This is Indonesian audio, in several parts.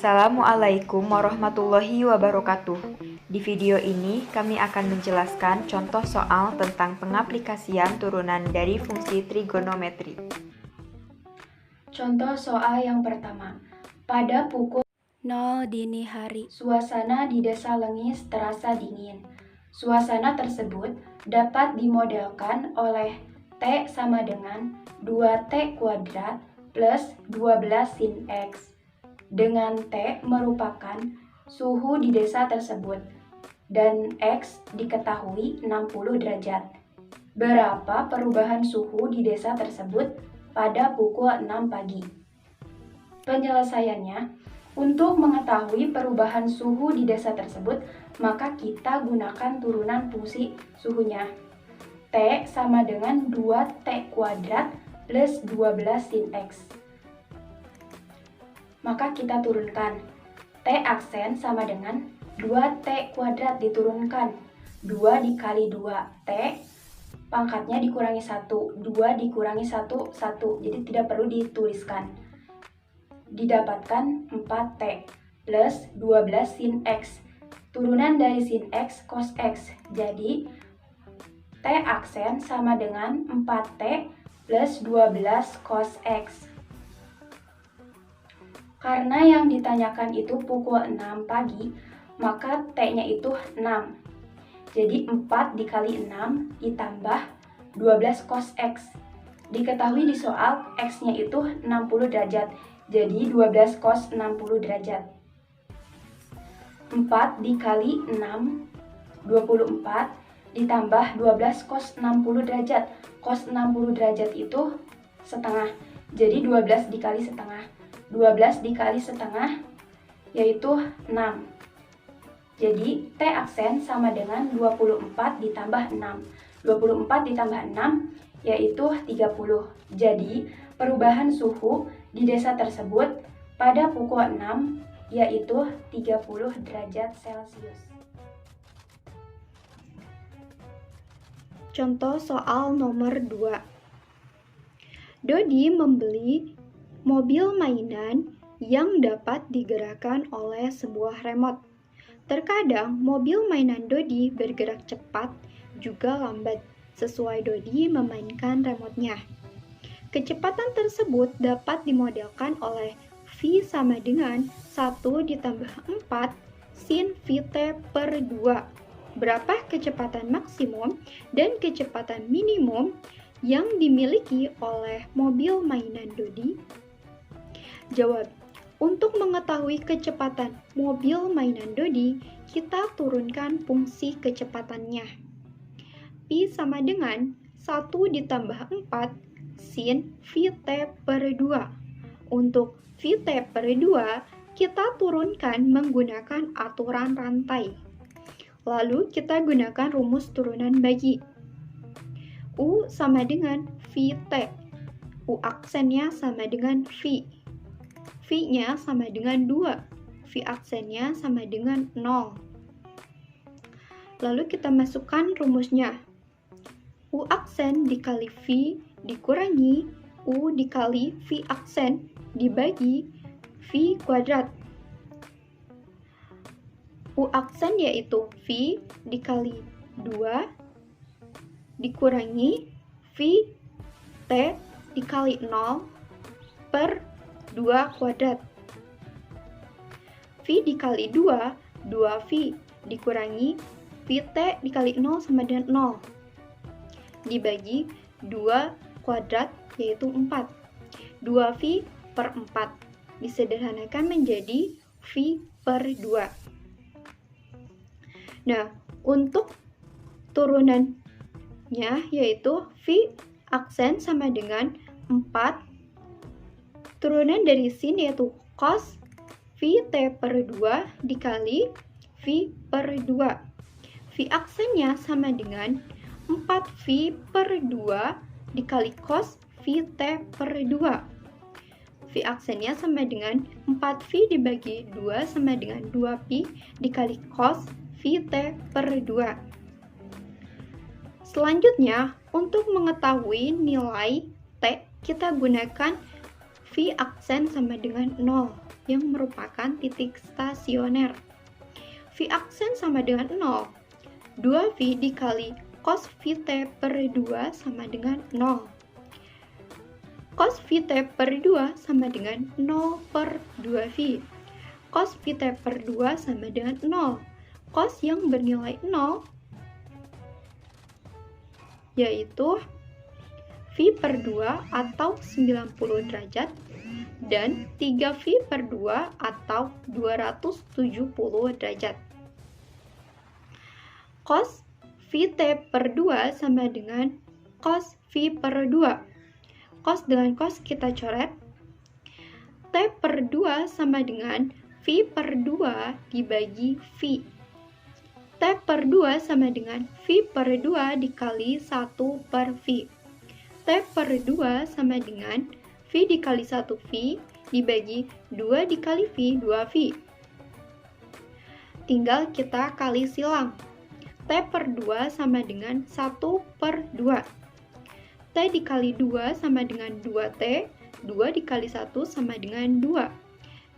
Assalamualaikum warahmatullahi wabarakatuh. Di video ini kami akan menjelaskan contoh soal tentang pengaplikasian turunan dari fungsi trigonometri. Contoh soal yang pertama. Pada pukul 0 dini hari, suasana di Desa Lengis terasa dingin. Suasana tersebut dapat dimodelkan oleh T sama dengan 2T kuadrat plus 12 sin X. Dengan T merupakan suhu di desa tersebut dan X diketahui 60 derajat. Berapa perubahan suhu di desa tersebut pada pukul 6 pagi? Penyelesaiannya, untuk mengetahui perubahan suhu di desa tersebut, maka kita gunakan turunan fungsi suhunya. T sama dengan 2T kuadrat plus 12 sin X. Maka kita turunkan. T aksen sama dengan 2T kuadrat diturunkan. 2 dikali 2T, pangkatnya dikurangi 1. 2 dikurangi 1, 1. Jadi tidak perlu dituliskan. Didapatkan 4T plus 12 sin X. Turunan dari sin X cos X. Jadi T aksen sama dengan 4T plus 12 cos X. Karena yang ditanyakan itu pukul 6 pagi, maka T-nya itu 6. Jadi 4 dikali 6 ditambah 12 cos X. Diketahui di soal X-nya itu 60 derajat. Jadi 12 cos 60 derajat. 4 dikali 6, 24 ditambah 12 cos 60 derajat. Cos 60 derajat itu setengah. Jadi 12 dikali setengah. 12 dikali setengah yaitu 6. Jadi T aksen sama dengan 24 ditambah 6. 24 ditambah 6 yaitu 30. Jadi perubahan suhu di desa tersebut pada pukul 6 yaitu 30 derajat Celcius. contoh soal nomor 2. Dodi membeli mobil mainan yang dapat digerakkan oleh sebuah remote. Terkadang mobil mainan Dodi bergerak cepat juga lambat sesuai Dodi memainkan remote-nya. Kecepatan tersebut dapat dimodelkan oleh V sama dengan 1 ditambah 4 sin Vt per 2. Berapa kecepatan maksimum dan kecepatan minimum yang dimiliki oleh mobil mainan Dodi? Jawab. Untuk mengetahui kecepatan mobil mainan Dodi, kita turunkan fungsi kecepatannya. Pi sama dengan 1 ditambah 4 sin Vt per 2. Untuk Vt per 2, kita turunkan menggunakan aturan rantai. Lalu kita gunakan rumus turunan bagi. U sama dengan Vt. U aksennya sama dengan V. V-nya sama dengan 2. V aksennya sama dengan 0. Lalu kita masukkan rumusnya. U aksen dikali V dikurangi U dikali V aksen dibagi V kuadrat. U aksen yaitu V dikali 2 dikurangi V T dikali 0 per 2 kuadrat. V dikali 2, 2V dikurangi Vt dikali 0 sama dengan 0. Dibagi 2 kuadrat yaitu 4. 2V per 4. Disederhanakan menjadi V per 2. Nah, untuk turunannya yaitu V aksen sama dengan 4. Turunan dari sin yaitu cos Vt per 2 dikali V per 2. V aksennya sama dengan 4V per 2 dikali cos Vt per 2. V aksennya sama dengan 4V dibagi 2 sama dengan 2Pi dikali cos Vt per 2. Selanjutnya, untuk mengetahui nilai T, kita gunakan V aksen sama dengan 0. yang merupakan titik stasioner. V aksen sama dengan 0. 2V dikali cos Vt per 2 sama dengan 0. Cos Vt per 2 sama dengan 0 per 2V. Cos Vt per 2 sama dengan 0. Cos yang bernilai 0 yaitu V per 2 atau 90 derajat dan 3V per 2 atau 270 derajat. Cos Vt per 2 sama dengan cos V per 2. Cos dengan cos kita coret. T per 2 sama dengan V per 2 dibagi V. T per 2 sama dengan V per 2 dikali 1 per V. T per 2 sama dengan V dikali 1V dibagi 2 dikali V, 2V. Tinggal kita kali silang. T per 2 sama dengan 1 per 2. T dikali 2 sama dengan 2T, 2 dikali 1 sama dengan 2.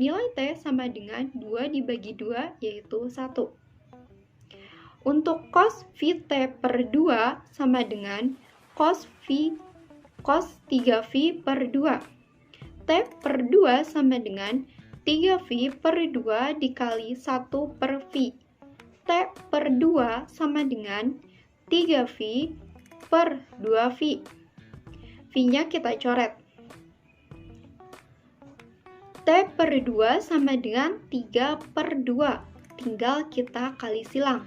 Nilai T sama dengan 2 dibagi 2 yaitu 1. Untuk cos Vt per 2 sama dengan cos 3V per 2. T per 2 sama dengan 3V per 2 dikali 1 per V. T per 2 sama dengan 3V per 2V. V-nya kita coret. T per 2 sama dengan 3 per 2. Tinggal kita kali silang.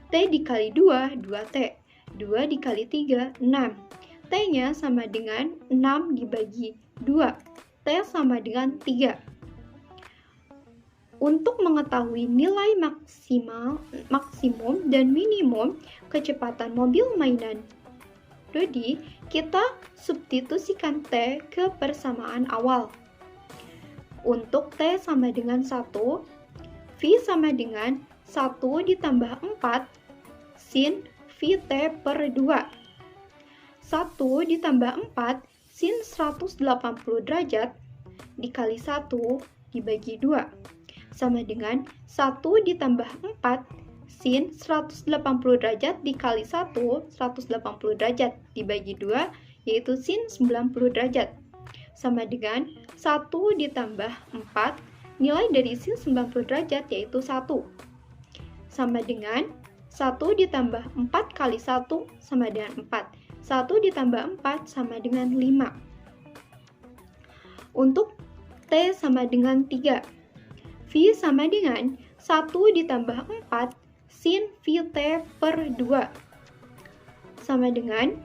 T dikali 2, 2T. 2 dikali 3, 6. T-nya sama dengan 6 dibagi 2. T sama dengan 3. Untuk mengetahui nilai maksimum dan minimum kecepatan mobil mainan Dodi, kita substitusikan T ke persamaan awal. Untuk T sama dengan 1, V sama dengan 1 ditambah 4 sin Vt per 2. 1 ditambah 4 sin 180 derajat dikali 1 dibagi 2 sama dengan 1 ditambah 4 sin 180 derajat dikali 1 180 derajat dibagi 2 yaitu sin 90 derajat sama dengan 1 ditambah 4 nilai dari sin 90 derajat yaitu 1 sama dengan 1 ditambah 4 kali 1 sama dengan 4. 1 ditambah 4 sama dengan 5. Untuk T sama dengan 3. V sama dengan 1 ditambah 4 sin Vt per 2. Sama dengan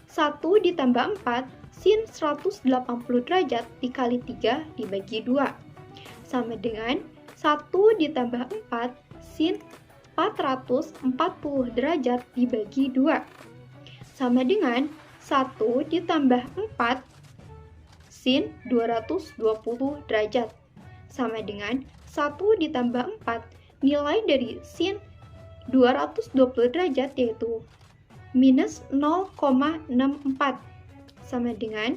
1 ditambah 4 sin 180 derajat dikali 3 dibagi 2. Sama dengan 1 ditambah 4 sin 440 derajat dibagi 2. Sama dengan 1 ditambah 4 sin 220 derajat. Sama dengan 1 ditambah 4 nilai dari sin 220 derajat yaitu minus 0,64. Sama dengan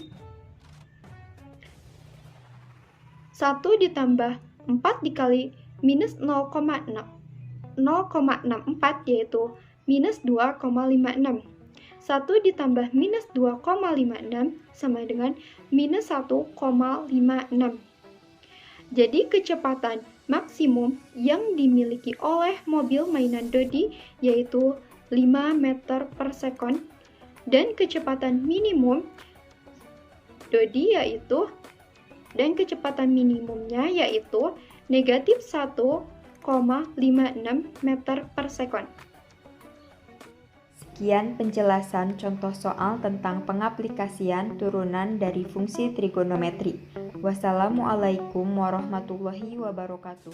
1 ditambah 4 dikali minus 0,64 yaitu minus 2,56. 1 ditambah minus 2,56 sama dengan minus 1,56. Jadi kecepatan maksimum yang dimiliki oleh mobil mainan Dodi yaitu 5 meter per sekon dan kecepatan minimum Dodi dan kecepatan minimumnya yaitu negatif 1,56 meter per sekon. Sekian penjelasan contoh soal tentang pengaplikasian turunan dari fungsi trigonometri. Wassalamualaikum warahmatullahi wabarakatuh.